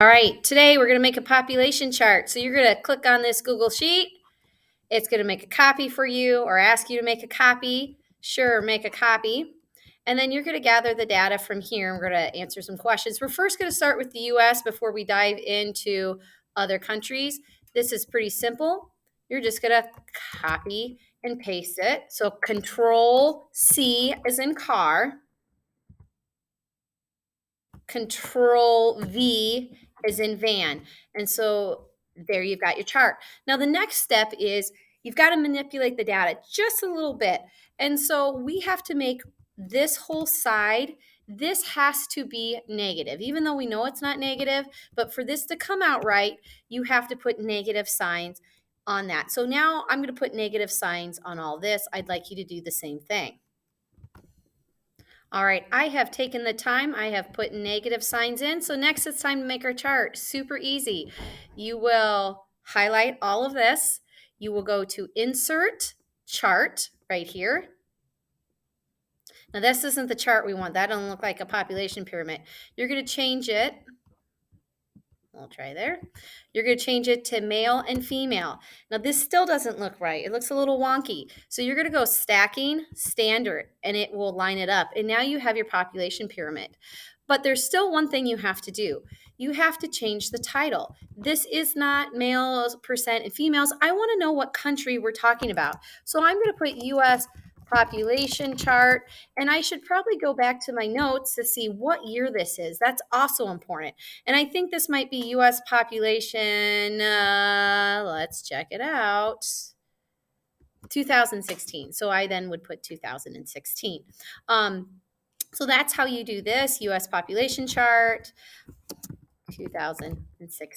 All right, today we're going to make a population chart. So you're going to click on this Google Sheet. It's going to make a copy for you or ask you to make a copy. Sure, make a copy. And then you're going to gather the data from here. We're going to answer some questions. We're first going to start with the US before we dive into other countries. This is pretty simple. You're just going to copy and paste it. So Control C is in car. Control V is in van. And so there you've got your chart. Now the next step is you've got to manipulate the data just a little bit. And so we have to make this whole side, this has to be negative, even though we know it's not negative. But for this to come out right, you have to put negative signs on that. So now I'm going to put negative signs on all this. I'd like you to do the same thing. All right, I have taken the time. I have put negative signs in. So next it's time to make our chart. Super easy. You will highlight all of this. You will go to Insert, Chart right here. Now this isn't the chart we want. That doesn't look like a population pyramid. You're going to change it. I'll try there. You're going to change it to male and female. Now this still doesn't look right. It looks a little wonky. So you're going to go stacking, standard, and it will line it up. And now you have your population pyramid. But there's still one thing you have to do. You have to change the title. This is not males percent and females. I want to know what country we're talking about. So I'm going to put US population chart, and I should probably go back to my notes to see what year this is. That's also important. And I think this might be US population, let's check it out, 2016. So I then would put 2016. So that's how you do this, US population chart, 2016.